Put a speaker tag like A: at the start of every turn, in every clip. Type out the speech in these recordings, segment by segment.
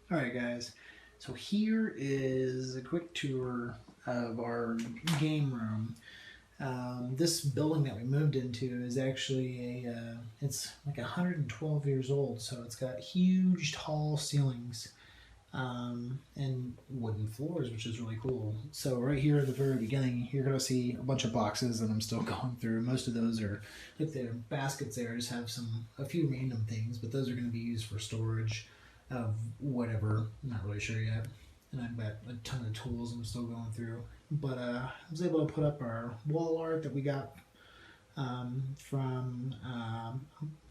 A: Alright guys, so here is a quick tour of our game room. This building that we moved into is actually it's like 112 years old, so it's got huge tall ceilings and wooden floors, which is really cool. So right here at the very beginning, you're going to see a bunch of boxes that I'm still going through. Most of those are, like the baskets there just have a few random things, but those are going to be used for storage of whatever, I'm not really sure yet. And I've got a ton of tools I'm still going through. But I was able to put up our wall art that we got from a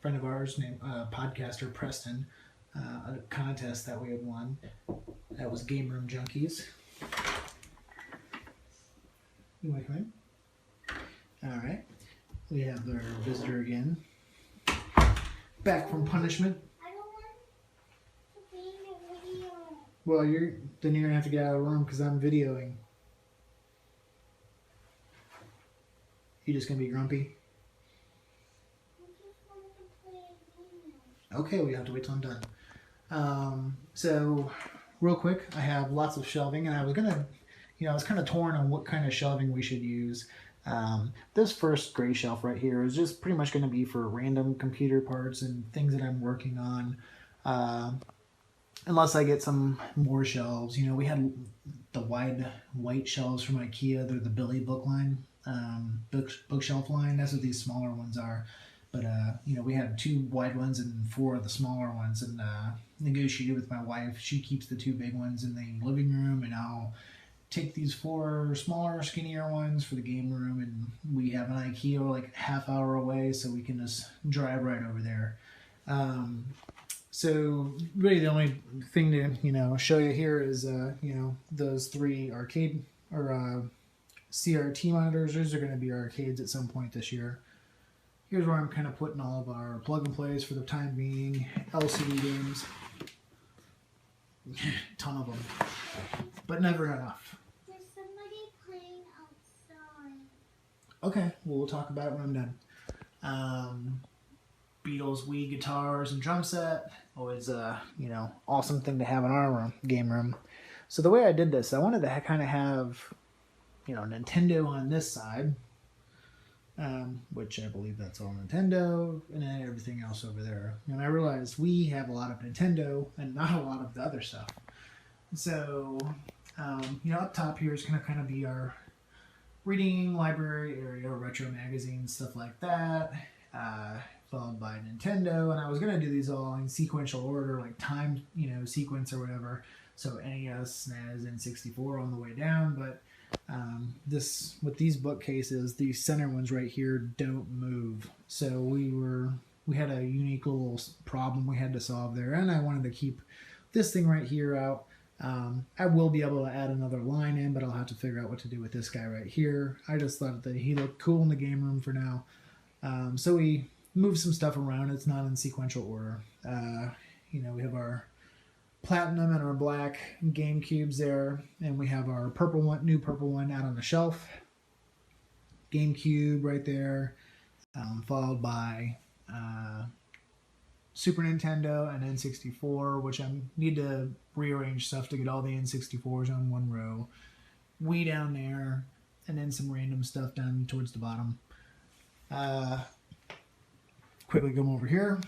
A: friend of ours named podcaster Preston, a contest that we had won. That was Game Room Junkies. You want to come in? Alright. We have our visitor again. Back from punishment. Well, then you're gonna have to get out of the room because I'm videoing. You just gonna be grumpy? Okay, we have to wait till I'm done. So, real quick, I have lots of shelving, and I was gonna, I was kind of torn on what kind of shelving we should use. This first gray shelf right here is just pretty much gonna be for random computer parts and things that I'm working on. Unless I get some more shelves. We had the wide white shelves from IKEA. They're the Billy book line, bookshelf line. That's what these smaller ones are. But, we had 2 wide ones and 4 of the smaller ones. And negotiated with my wife. She keeps the 2 big ones in the living room. And I'll take these 4 smaller, skinnier ones for the game room. And we have an IKEA like half-hour away. So we can just drive right over there. So really the only thing to, show you here is, those 3 arcade or CRT monitors. Those are going to be arcades at some point this year. Here's where I'm kind of putting all of our plug and plays for the time being. LCD games. Ton of them. But never enough.
B: There's somebody playing outside.
A: Okay, well, we'll talk about it when I'm done. Beatles Wii guitars and drum set. Always awesome thing to have in our game room. So the way I did this, I wanted to kind of have, Nintendo on this side, which I believe that's all Nintendo, and then everything else over there. And I realized we have a lot of Nintendo and not a lot of the other stuff. So, up top here is going to kind of be our reading library area, retro magazines, stuff like that. Followed by Nintendo, and I was gonna do these all in sequential order, like time, sequence or whatever. So NES, SNES, N64 on the way down, but with these bookcases, these center ones right here don't move. So we had a unique little problem we had to solve there, and I wanted to keep this thing right here out. I will be able to add another line in, but I'll have to figure out what to do with this guy right here. I just thought that he looked cool in the game room for now. So we moved some stuff around. It's not in sequential order. We have our platinum and our black GameCubes there, and we have our new purple one out on the shelf. GameCube right there, followed by Super Nintendo and N64, which I need to rearrange stuff to get all the N64s on one row. Wii down there, and then some random stuff down towards the bottom. Quickly come over here.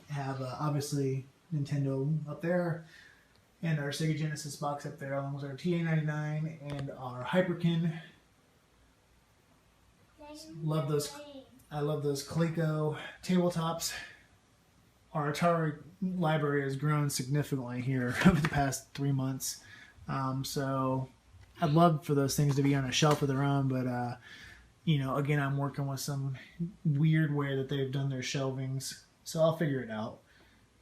A: Have obviously Nintendo up there, and our Sega Genesis box up there, along with our TA99 and our Hyperkin. Love those. I love those Coleco tabletops. Our Atari library has grown significantly here over the past 3 months. So I'd love for those things to be on a shelf of their own, but you know, again, I'm working with some weird way that they've done their shelvings, so I'll figure it out.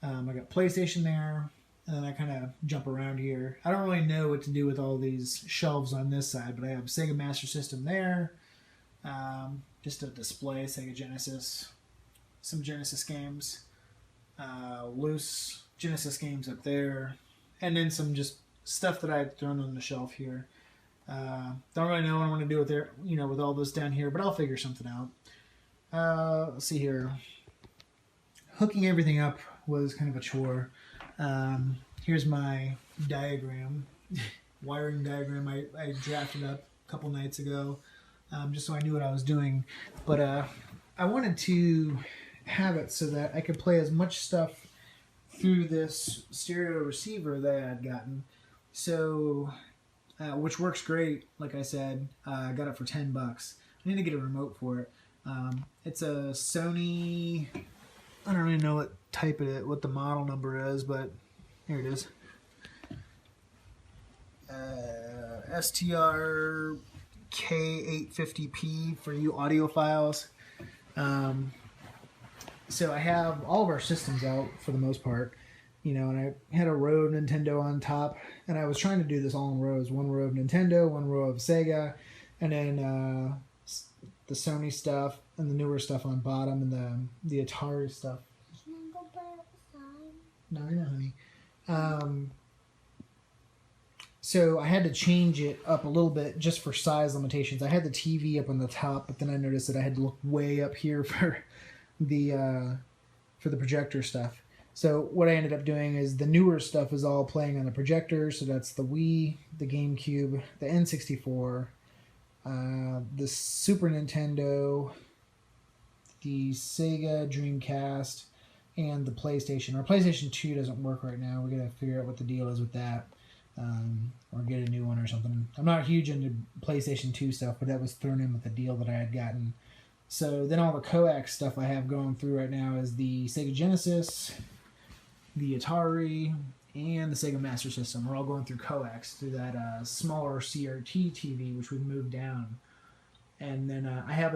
A: I got PlayStation there, and then I kind of jump around here. I don't really know what to do with all these shelves on this side, but I have Sega Master System there, just a display, Sega Genesis, some Genesis games, loose Genesis games up there, and then some just stuff that I had thrown on the shelf here. Don't really know what I want to do with there, you know, with all this down here, but I'll figure something out. Let's see here. Hooking everything up was kind of a chore. Here's my diagram, wiring diagram I drafted up a couple nights ago, just so I knew what I was doing. But I wanted to have it so that I could play as much stuff through this stereo receiver that I had gotten. So, which works great, like I said. I got it for $10. I need to get a remote for it. It's a Sony, I don't really know what type it is, what the model number is, but here it is. STR K850P for you audiophiles. So I have all of our systems out for the most part, you know, and I had a row of Nintendo on top, and I was trying to do this all in rows. One row of Nintendo, one row of Sega, and then the Sony stuff and the newer stuff on bottom, and the Atari stuff.
B: Can I go play outside?
A: No, I know, honey. So I had to change it up a little bit just for size limitations. I had the TV up on the top, but then I noticed that I had to look way up here for the projector stuff. So what I ended up doing is the newer stuff is all playing on the projector. So that's the Wii, the GameCube, the N64, the Super Nintendo, the Sega Dreamcast, and the PlayStation. Our PlayStation 2 doesn't work right now. We gotta figure out what the deal is with that, or get a new one or something. I'm not huge into PlayStation 2 stuff, but that was thrown in with the deal that I had gotten. So then all the coax stuff I have going through right now is the Sega Genesis, the Atari, and the Sega Master System. We're all going through coax through that smaller CRT TV, which we've moved down. And then I have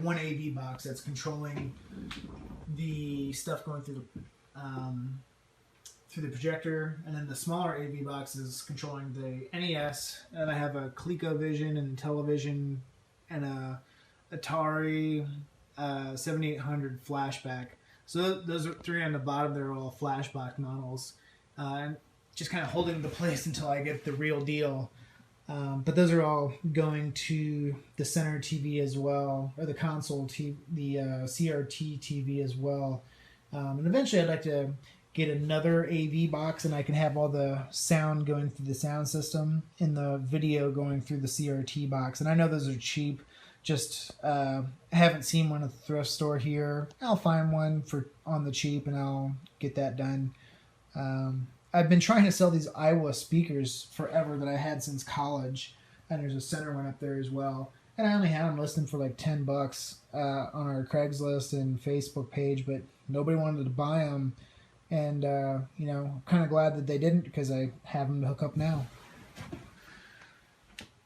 A: one AV box that's controlling the stuff going through the projector, and then the smaller AV box is controlling the NES, and I have a ColecoVision and television and a Atari 7800 flashback. So those are three on the bottom. They're all flashback models, and just kind of holding the place until I get the real deal. But those are all going to the center TV as well, or the console TV, the CRT TV as well. And eventually I'd like to get another AV box, and I can have all the sound going through the sound system and the video going through the CRT box. And I know those are cheap. Just haven't seen one at the thrift store here. I'll find one on the cheap, and I'll get that done. I've been trying to sell these Iowa speakers forever that I had since college, and there's a center one up there as well. And I only had them listed for like $10 on our Craigslist and Facebook page, but nobody wanted to buy them. And you know, I'm kind of glad that they didn't, because I have them to hook up now.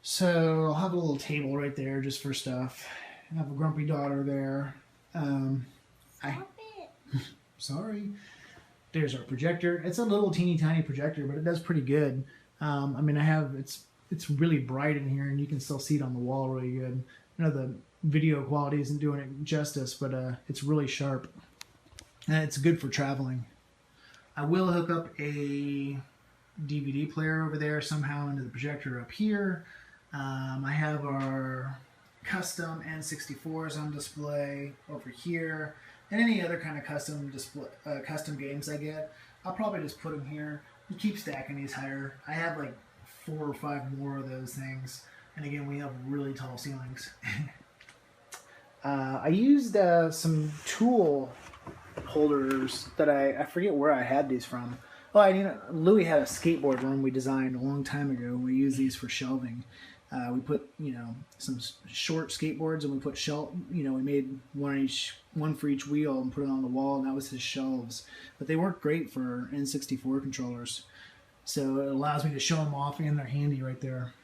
A: So I'll have a little table right there just for stuff. I have a grumpy daughter there.
B: Stop it.
A: Sorry. There's our projector. It's a little teeny tiny projector, but it does pretty good. I mean, it's really bright in here, and you can still see it on the wall really good. I know the video quality isn't doing it justice, but it's really sharp, and it's good for traveling. I will hook up a DVD player over there somehow into the projector up here. I have our custom N64s on display over here, and any other kind of custom games I get, I'll probably just put them here and keep stacking these higher. I have like 4 or 5 more of those things, and again, we have really tall ceilings. I used some tool holders that I forget where I had these from. Well, Louie had a skateboard room we designed a long time ago, and we used these for shelving. We put, some short skateboards, and we put we made one for each wheel and put it on the wall, and that was his shelves. But they work great for N64 controllers. So it allows me to show them off, and they're handy right there.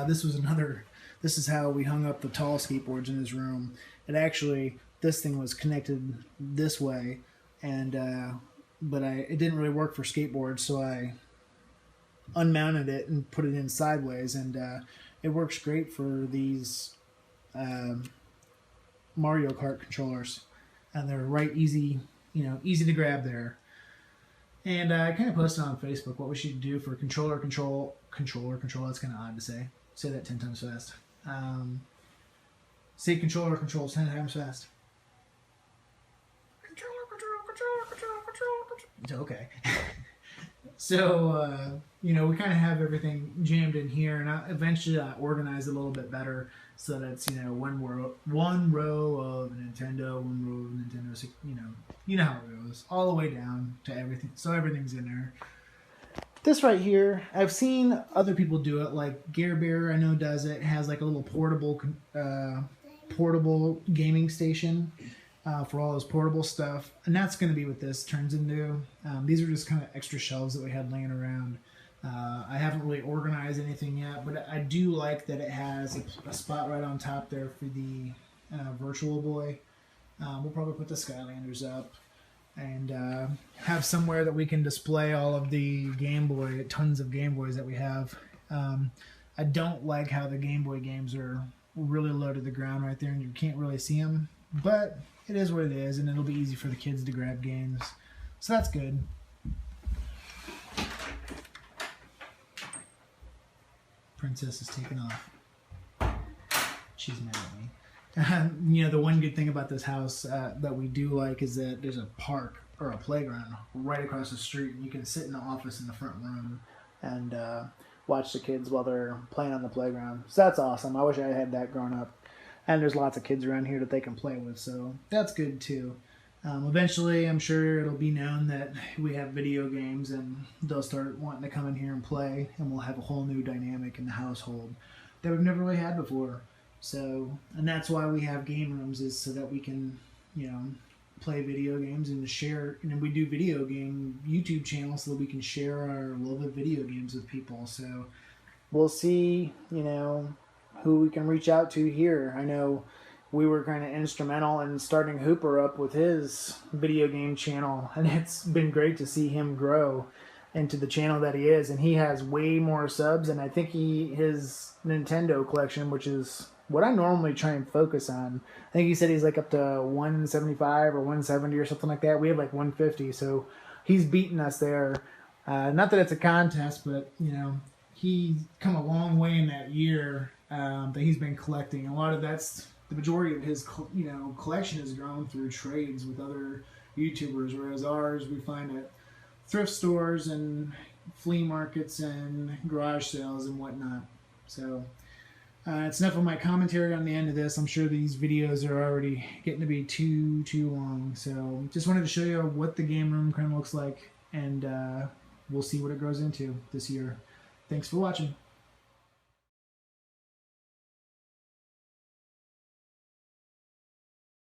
A: This is how we hung up the tall skateboards in his room. This thing was connected this way, and it didn't really work for skateboards, so I unmounted it and put it in sideways, and it works great for these Mario Kart controllers, and they're easy to grab there. And I kind of posted on Facebook what we should do for controller control. That's kind of odd to say. Say that 10 times fast. Say controller controls 10 times fast. Control. Okay. So, we kind of have everything jammed in here, and eventually I organize it a little bit better so that it's, one row of Nintendo, one row of Nintendo, you know how it goes, all the way down to everything, so everything's in there. This right here, I've seen other people do it, like Gear Bear, I know does it. It has like a little portable gaming station for all his portable stuff, and that's going to be what this turns into. These are just kind of extra shelves that we had laying around. I haven't really organized anything yet, but I do like that it has a spot right on top there for the Virtual Boy. We'll probably put the Skylanders up, and have somewhere that we can display all of the tons of Game Boys that we have. I don't like how the Game Boy games are really low to the ground right there, and you can't really see them, but it is what it is, and it'll be easy for the kids to grab games, so that's good. Princess is taking off. She's mad at me. The one good thing about this house that we do like is that there's a park or a playground right across the street, and you can sit in the office in the front room and watch the kids while they're playing on the playground. So that's awesome. I wish I had that growing up. And there's lots of kids around here that they can play with, so that's good too. Eventually, I'm sure it'll be known that we have video games, and they'll start wanting to come in here and play, and we'll have a whole new dynamic in the household that we've never really had before. So, and that's why we have game rooms, is so that we can, play video games and share. And we do video game YouTube channels so that we can share our love of video games with people. So, we'll see, who we can reach out to here. I know we were kind of instrumental in starting Hooper up with his video game channel, and it's been great to see him grow into the channel that he is, and he has way more subs, and I think his Nintendo collection, which is what I normally try and focus on, I think he said he's like up to 175 or 170 or something like that. We have like 150, so he's beating us there. Not that it's a contest, but he's come a long way in that year that he's been collecting. A lot of the majority of his collection has grown through trades with other YouTubers, whereas ours we find at thrift stores and flea markets and garage sales and whatnot. So it's enough of my commentary on the end of this. I'm sure these videos are already getting to be too long, so just wanted to show you what the game room kind of looks like, and we'll see what it grows into this year. Thanks for watching.